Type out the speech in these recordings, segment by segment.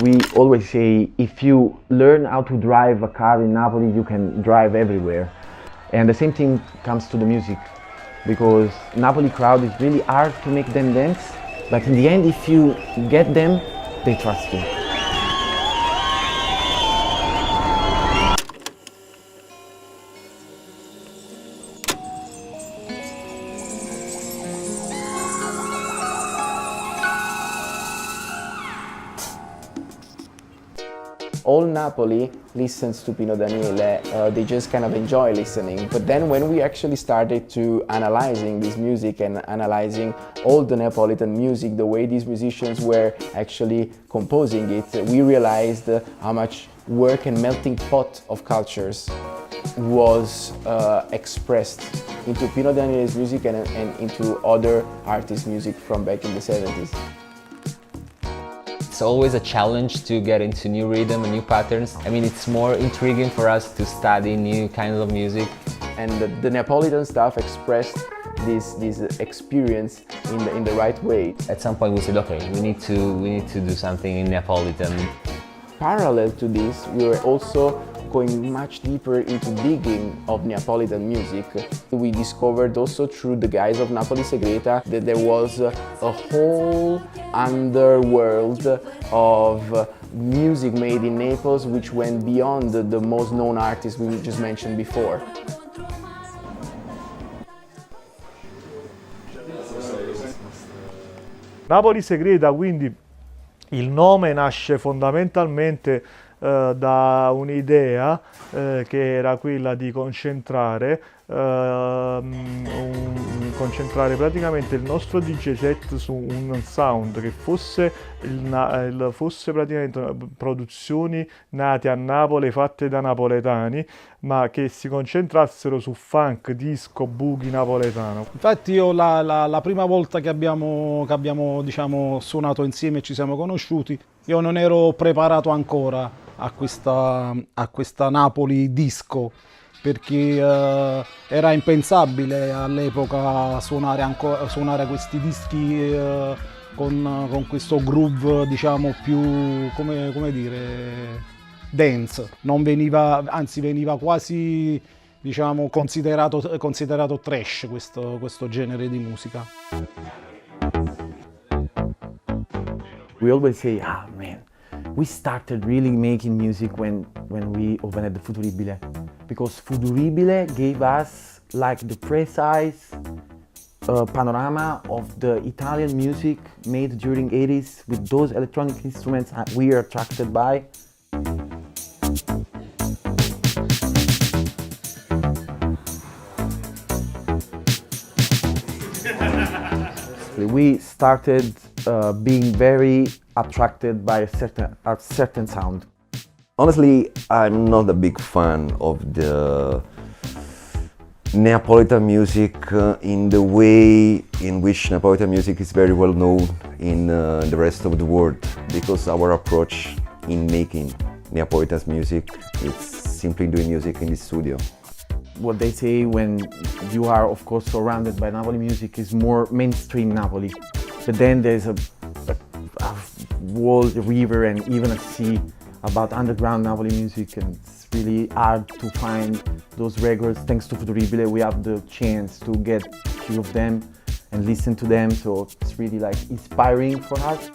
We always say if you learn how to drive a car in Napoli, you can drive everywhere. And the same thing comes to the music, because Napoli crowd is really hard to make them dance, but in the end, if you get them, they trust you. All Napoli listens to Pino Daniele, they just kind of enjoy listening. But then when we actually started to analyzing this music and analyzing all the Neapolitan music, the way these musicians were actually composing it, we realized how much work and melting pot of cultures was expressed into Pino Daniele's music and into other artists' music from back in the 70s. It's always a challenge to get into new rhythm and new patterns. I mean, it's more intriguing for us to study new kinds of music. And the Neapolitan stuff expressed this experience in the right way. At some point we said, okay, we need to do something in Neapolitan. Parallel to this, we were also going much deeper into digging of Neapolitan music. We discovered also through the guys of Napoli Segreta that there was a whole underworld of music made in Naples which went beyond the most known artists we just mentioned before. Napoli Segreta, quindi il nome nasce fondamentalmente da un'idea che era quella di concentrare praticamente il nostro DJ set su un sound che fosse praticamente produzioni nate a Napoli, fatte da napoletani, ma che si concentrassero su funk, disco, boogie napoletano. Infatti io la prima volta che abbiamo diciamo, suonato insieme e ci siamo conosciuti, io non ero preparato ancora a questa Napoli disco, perché era impensabile all'epoca suonare questi dischi con questo groove, diciamo, più, come dire, dance. Non veniva, anzi veniva quasi, diciamo, considerato trash questo genere di musica. We always say, ah man, we started really making music when we opened the Futuribile, because Futuribile gave us like the precise panorama of the Italian music made during 80s with those electronic instruments we are attracted by. We started being very attracted by a certain sound. Honestly, I'm not a big fan of the Neapolitan music in the way in which Neapolitan music is very well known in the rest of the world, because our approach in making Neapolitan music is simply doing music in the studio. What they say when you are, of course, surrounded by Napoli music is more mainstream Napoli, but then there's a world, a river, and even a sea about underground Napoli music, and it's really hard to find those records. Thanks to Futuribile, we have the chance to get a few of them and listen to them, so it's really like inspiring for us.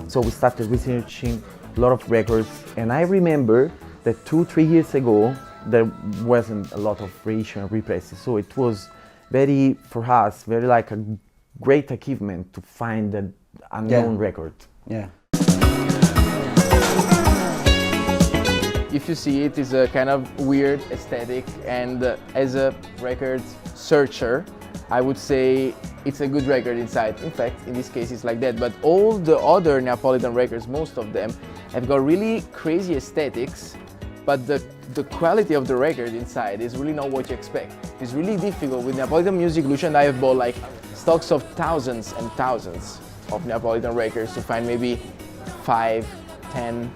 So we started researching a lot of records, and I remember that 2-3 years ago there wasn't a lot of radio represses, so it was very, for us, very like a great achievement to find an unknown record. Yeah. If you see it, it's a kind of weird aesthetic, and as a record searcher, I would say it's a good record inside. In fact, in this case it's like that, but all the other Neapolitan records, most of them, have got really crazy aesthetics, but the quality of the record inside is really not what you expect. It's really difficult. With Neapolitan music, Lucia and I have bought like stocks of thousands and thousands of Neapolitan records to find maybe 5, 10,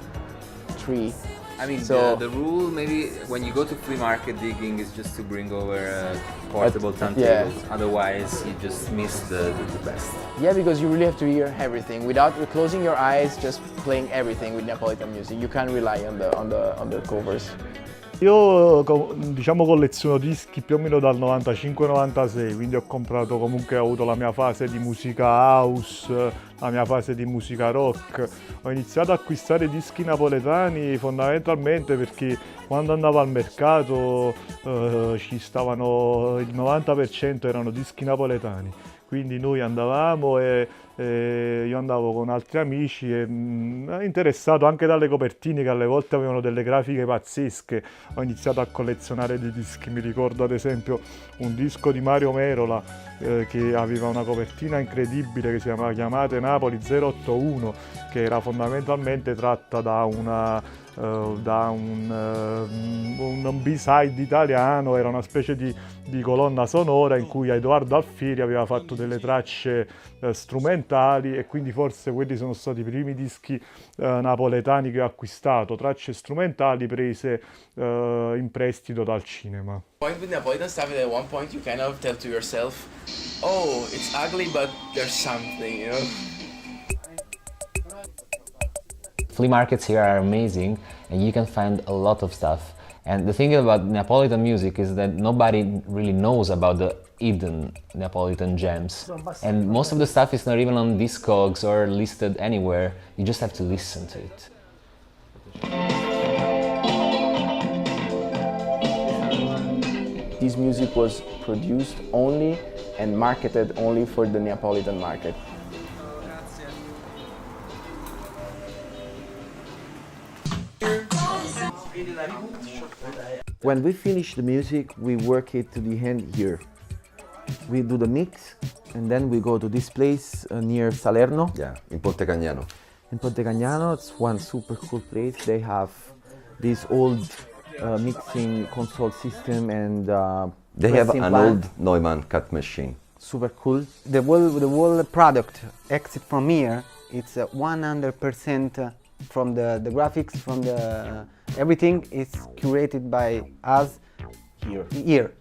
3 I mean, So- the rule maybe when you go to flea market digging is just to bring over portable turntables. yeah. Otherwise, you just miss the best. Yeah, because you really have to hear everything without closing your eyes, just playing everything with Neapolitan music. You can't rely on the covers. Io diciamo colleziono dischi più o meno dal 95-96, quindi ho comprato comunque, ho avuto la mia fase di musica house, la mia fase di musica rock. Ho iniziato ad acquistare dischi napoletani fondamentalmente perché quando andavo al mercato ci stavano, il 90% erano dischi napoletani. Quindi noi andavamo e io andavo con altri amici e interessato anche dalle copertine che alle volte avevano delle grafiche pazzesche. Ho iniziato a collezionare dei dischi, mi ricordo ad esempio un disco di Mario Merola che aveva una copertina incredibile che si chiamava Chiamate Napoli 081, che era fondamentalmente tratta da un B-side italiano, era una specie di colonna sonora in cui Edoardo Alfieri aveva fatto delle tracce strumentali e quindi forse quelli sono stati i primi dischi napoletani che ho acquistato, tracce strumentali prese in prestito dal cinema. Point with Neapolitan stuff is at one point you kind of tell to yourself, oh, it's ugly, but there's something, you know? Flea markets here are amazing and you can find a lot of stuff. And the thing about Neapolitan music is that nobody really knows about the hidden Neapolitan gems. And most of the stuff is not even on Discogs or listed anywhere. You just have to listen to it. This music was produced only and marketed only for the Neapolitan market. When we finish the music, we work it to the end here. We do the mix and then we go to this place near Salerno. Yeah, in Ponte Cagnano. In Ponte Cagnano, it's one super cool place. They have this old mixing console system and They have pressing an plant. old Neumann cut machine. Super cool. The whole product, except from here, it's 100% from the graphics, from the everything is curated by us here.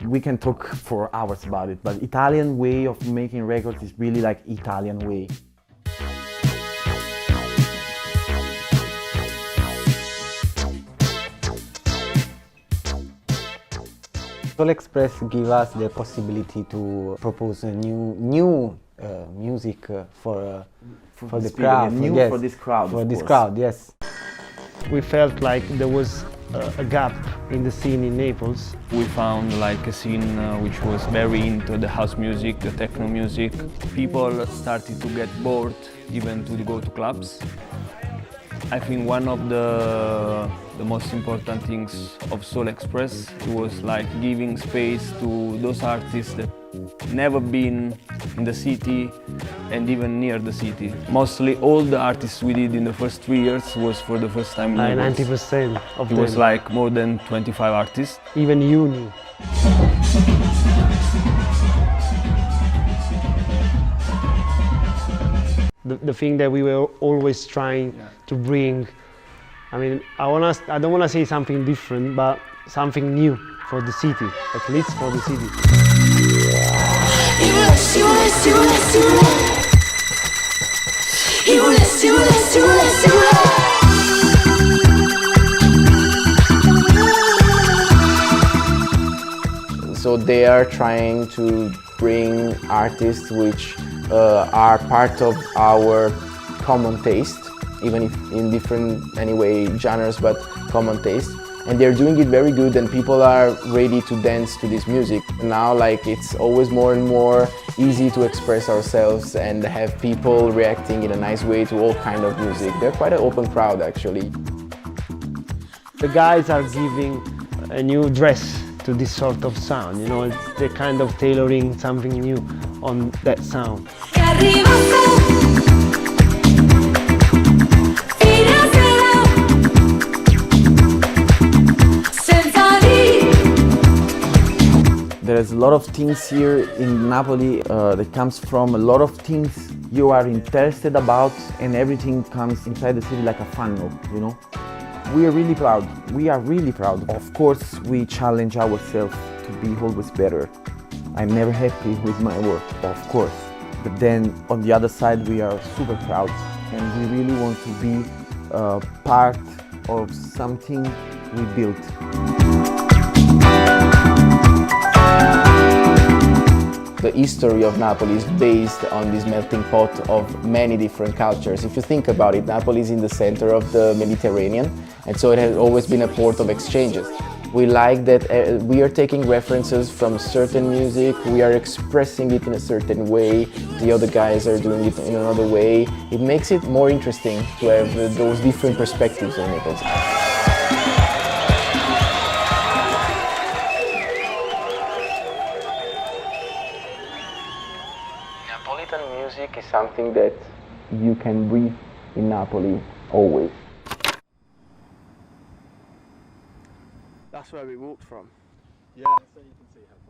We can talk for hours about it, but Italian way of making records is really like Italian way. Soul Express give us the possibility to propose a new music for the this crowd. period, new for this crowd, For of this course. crowd, yes. We felt like there was a gap in the scene in Naples. We found like a scene which was very into the house music, the techno music. People started to get bored even to go to clubs. I think one of the most important things of Soul Express was like giving space to those artists that never been in the city and even near the city. Mostly all the artists we did in the first 3 years was for the first time in Like Naples. 90% of It was them. like more than 25 artists. Even you knew. The thing that we were always trying to bring, I mean, I don't want to say something different, but something new for the city, at least for the city. So they are trying to bring artists which are part of our common taste, even if in different anyway genres, but common taste. And they're doing it very good and people are ready to dance to this music. Now like it's always more and more easy to express ourselves and have people reacting in a nice way to all kind of music. They're quite an open crowd actually. The guys are giving a new dress to this sort of sound, you know, they're kind of tailoring something new on that sound. There's a lot of things here in Napoli that comes from a lot of things you are interested about, and everything comes inside the city like a funnel, you know? We are really proud. We are really proud. Of course, we challenge ourselves to be always better. I'm never happy with my work, of course. But then, on the other side, we are super proud. And we really want to be part of something we built. The history of Napoli is based on this melting pot of many different cultures. If you think about it, Napoli is in the center of the Mediterranean, and so it has always been a port of exchanges. We like that we are taking references from certain music, we are expressing it in a certain way, the other guys are doing it in another way. It makes it more interesting to have those different perspectives on Naples. Neapolitan music is something that you can breathe in Napoli always. That's where we walked from. Yeah, so you can see how